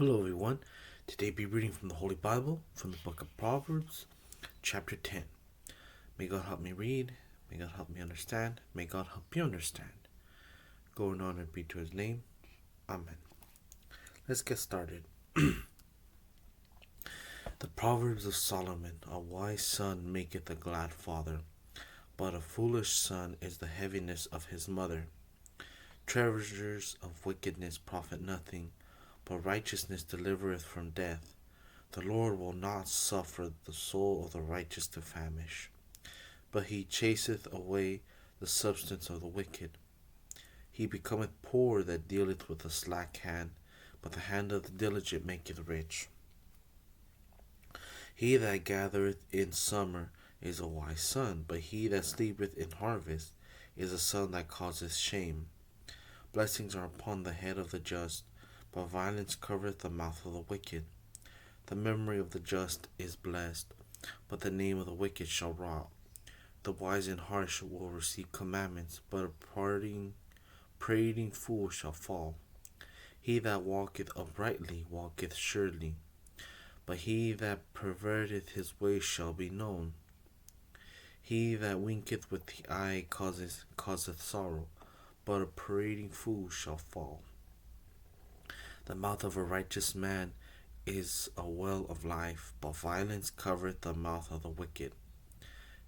Hello, everyone. Today, be reading from the Holy Bible, from the book of Proverbs, chapter 10. May God help me read. May God help me understand. May God help you understand. Go and honor be to his name. Amen. Let's get started. The Proverbs of Solomon. A wise son maketh a glad father, but a foolish son is the heaviness of his mother. Treasures of wickedness profit nothing, but righteousness delivereth from death. The Lord will not suffer the soul of the righteous to famish, but he chaseth away the substance of the wicked. He becometh poor that dealeth with a slack hand, but the hand of the diligent maketh rich. He that gathereth in summer is a wise son, but he that sleepeth in harvest is a son that causeth shame. Blessings are upon the head of the just, but violence covereth the mouth of the wicked. The memory of the just is blessed, but the name of the wicked shall rot. The wise and harsh will receive commandments, but a prating fool shall fall. He that walketh uprightly walketh surely, but he that perverteth his way shall be known. He that winketh with the eye causeth sorrow, but a prating fool shall fall. The mouth of a righteous man is a well of life, but violence covereth the mouth of the wicked.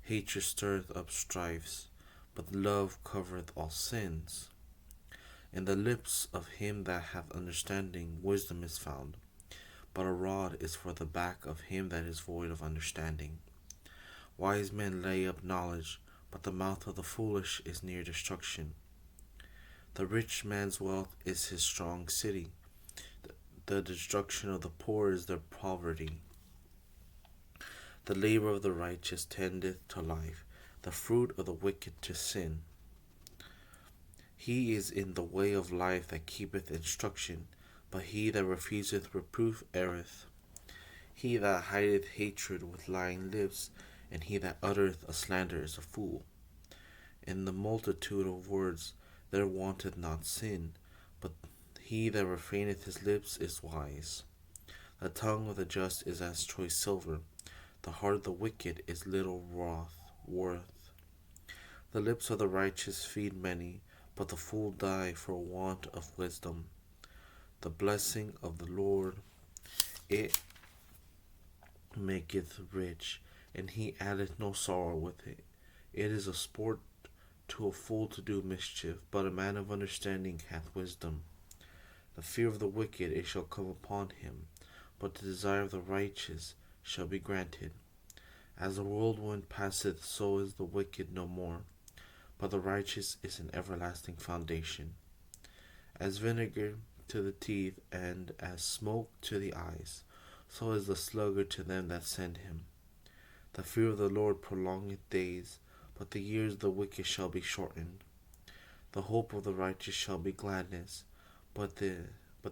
Hatred stirreth up strifes, but love covereth all sins. In the lips of him that hath understanding wisdom is found, but a rod is for the back of him that is void of understanding. Wise men lay up knowledge, but the mouth of the foolish is near destruction. The rich man's wealth is his strong city. The destruction of the poor is their poverty. The labor of the righteous tendeth to life, the fruit of the wicked to sin. He is in the way of life that keepeth instruction, but he that refuseth reproof erreth. He that hideth hatred with lying lips, and he that uttereth a slander is a fool. In the multitude of words there wanteth not sin, but he that refraineth his lips is wise. The tongue of the just is as choice silver, the heart of the wicked is little worth. The lips of the righteous feed many, but the fool die for want of wisdom. The blessing of the Lord, it maketh rich, and he addeth no sorrow with it. It is a sport to a fool to do mischief, but a man of understanding hath wisdom. The fear of the wicked it shall come upon him, but the desire of the righteous shall be granted. As the whirlwind passeth, so is the wicked no more, but the righteous is an everlasting foundation. As vinegar to the teeth, and as smoke to the eyes, so is the sluggard to them that send him. The fear of the Lord prolongeth days, but the years of the wicked shall be shortened. The hope of the righteous shall be gladness, but the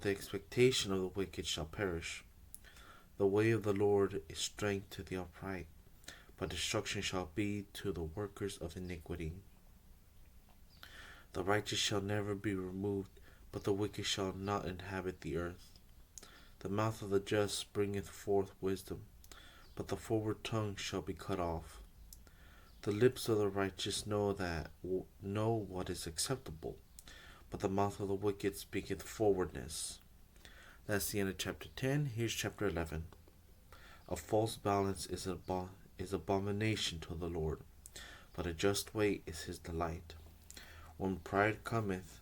expectation of the wicked shall perish. The way of the Lord is strength to the upright, but destruction shall be to the workers of iniquity. The righteous shall never be removed, but the wicked shall not inhabit the earth. The mouth of the just bringeth forth wisdom, but the forward tongue shall be cut off. The lips of the righteous know what is acceptable, but the mouth of the wicked speaketh forwardness. That's the end of chapter 10. Here's chapter 11. A false balance is abomination to the Lord, but a just weight is his delight. When pride cometh,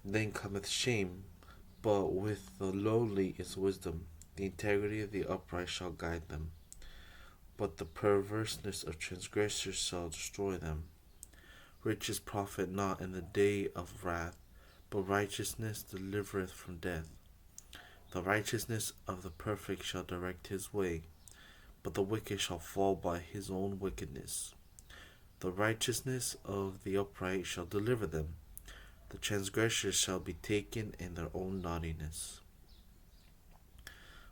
then cometh shame, but with the lowly is wisdom. The integrity of the upright shall guide them, but the perverseness of transgressors shall destroy them. Riches profit not in the day of wrath, but righteousness delivereth from death. The righteousness of the perfect shall direct his way, but the wicked shall fall by his own wickedness. The righteousness of the upright shall deliver them. The transgressors shall be taken in their own naughtiness.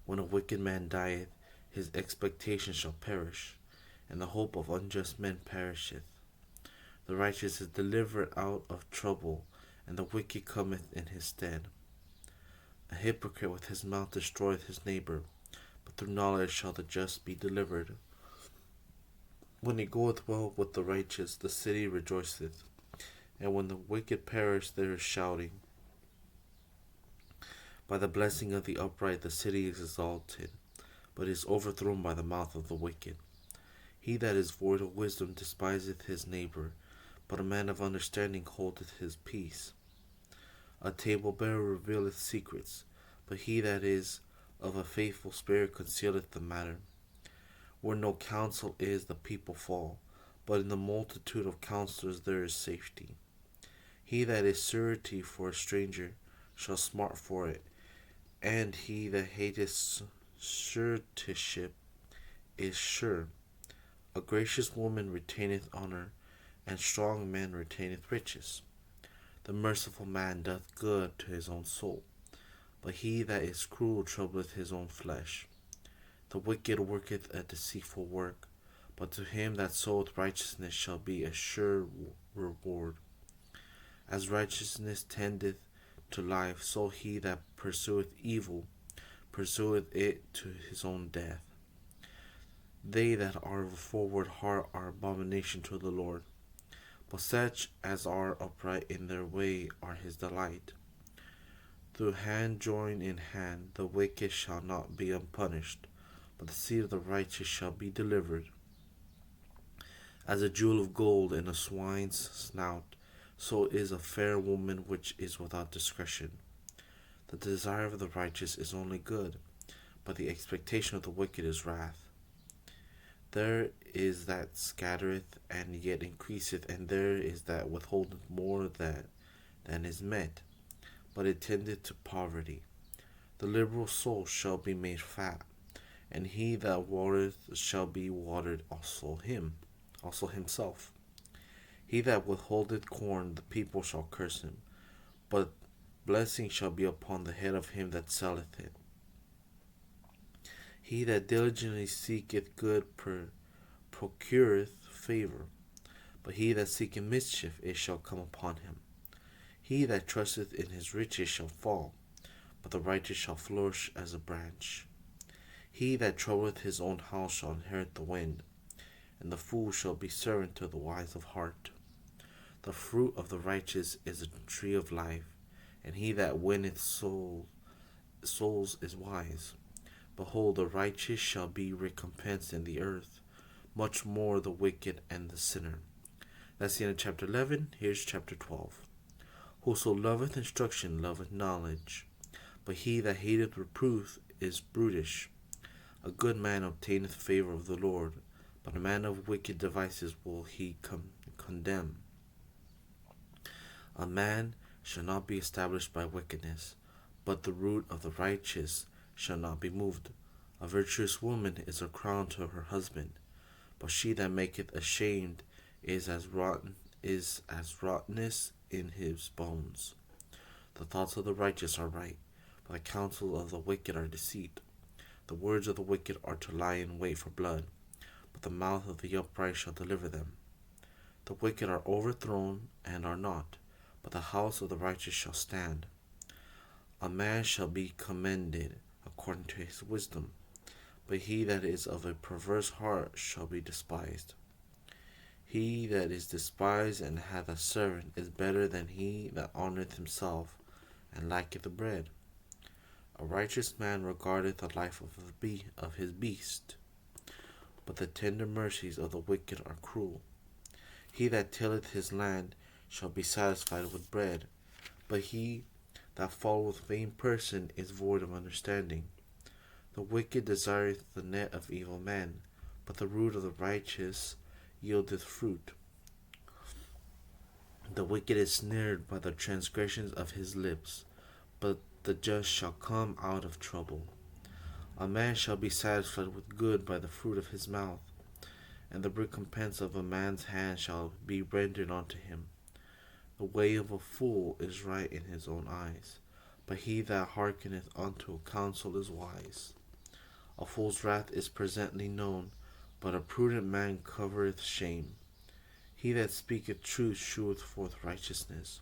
When a wicked man dieth, his expectation shall perish, and the hope of unjust men perisheth. The righteous is delivered out of trouble, and the wicked cometh in his stead. A hypocrite with his mouth destroyeth his neighbor, but through knowledge shall the just be delivered. When it goeth well with the righteous, the city rejoiceth, and when the wicked perish, there is shouting. By the blessing of the upright the city is exalted, but is overthrown by the mouth of the wicked. He that is void of wisdom despiseth his neighbor, but a man of understanding holdeth his peace. A talebearer revealeth secrets, but he that is of a faithful spirit concealeth the matter. Where no counsel is, the people fall, but in the multitude of counselors there is safety. He that is surety for a stranger shall smart for it, and he that hateth suretyship is sure. A gracious woman retaineth honor, and strong man retaineth riches. The merciful man doth good to his own soul, but he that is cruel troubleth his own flesh. The wicked worketh a deceitful work, but to him that soweth righteousness shall be a sure reward. As righteousness tendeth to life, so he that pursueth evil pursueth it to his own death. They that are of a forward heart are abomination to the Lord, but such as are upright in their way are his delight. Through hand joined in hand, the wicked shall not be unpunished, but the seed of the righteous shall be delivered. As a jewel of gold in a swine's snout, so is a fair woman which is without discretion. The desire of the righteous is only good, but the expectation of the wicked is wrath. There is that scattereth and yet increaseth, and there is that withholdeth more than is met, but it tendeth to poverty. The liberal soul shall be made fat, and he that watereth shall be watered also himself. He that withholdeth corn, the people shall curse him, but blessing shall be upon the head of him that selleth it. He that diligently seeketh good procureth favor, but he that seeketh mischief, it shall come upon him. He that trusteth in his riches shall fall, but the righteous shall flourish as a branch. He that troubleth his own house shall inherit the wind, and the fool shall be servant to the wise of heart. The fruit of the righteous is a tree of life, and he that winneth souls is wise. Behold, the righteous shall be recompensed in the earth, much more the wicked and the sinner. That's the end of chapter 11. Here's chapter 12. Whoso loveth instruction loveth knowledge, but he that hateth reproof is brutish. A good man obtaineth favor of the Lord, but a man of wicked devices will he condemn. A man shall not be established by wickedness, but the root of the righteous shall not be moved. A virtuous woman is a crown to her husband, but she that maketh ashamed is as rottenness in his bones. The thoughts of the righteous are right, but the counsel of the wicked are deceit. The words of the wicked are to lie in wait for blood, but the mouth of the upright shall deliver them. The wicked are overthrown and are not, but the house of the righteous shall stand. A man shall be commended according to his wisdom, but he that is of a perverse heart shall be despised. He that is despised and hath a servant is better than he that honoureth himself and lacketh bread. A righteous man regardeth the life of his beast, but the tender mercies of the wicked are cruel. He that tilleth his land shall be satisfied with bread, but he that followeth vain person is void of understanding. The wicked desireth the net of evil men, but the root of the righteous yieldeth fruit. The wicked is snared by the transgressions of his lips, but the just shall come out of trouble. A man shall be satisfied with good by the fruit of his mouth, and the recompense of a man's hand shall be rendered unto him. The way of a fool is right in his own eyes, but he that hearkeneth unto counsel is wise. A fool's wrath is presently known, but a prudent man covereth shame. He that speaketh truth sheweth forth righteousness,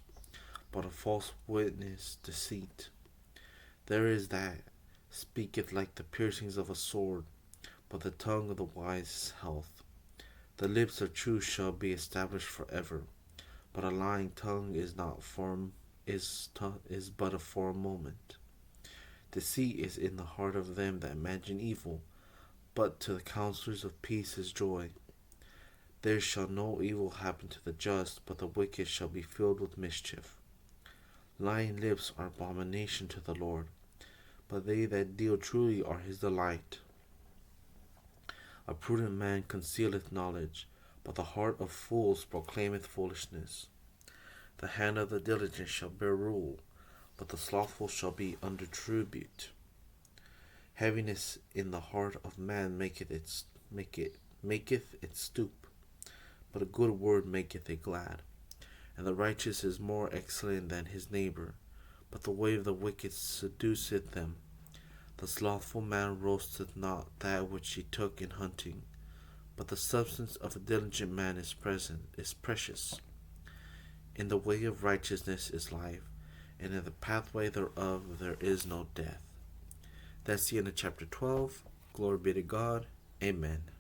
but a false witness deceit. There is that speaketh like the piercings of a sword, but the tongue of the wise is health. The lips of truth shall be established forever, but a lying tongue is but for a moment. Deceit is in the heart of them that imagine evil, but to the counselors of peace is joy. There shall no evil happen to the just, but the wicked shall be filled with mischief. Lying lips are abomination to the Lord, but they that deal truly are his delight. A prudent man concealeth knowledge, but the heart of fools proclaimeth foolishness. The hand of the diligent shall bear rule, but the slothful shall be under tribute. Heaviness in the heart of man maketh it stoop, but a good word maketh it glad. And the righteous is more excellent than his neighbor, but the way of the wicked seduceth them. The slothful man roasteth not that which he took in hunting, but the substance of a diligent man is precious. In the way of righteousness is life, and in the pathway thereof there is no death. That's the end of chapter 12. Glory be to God. Amen.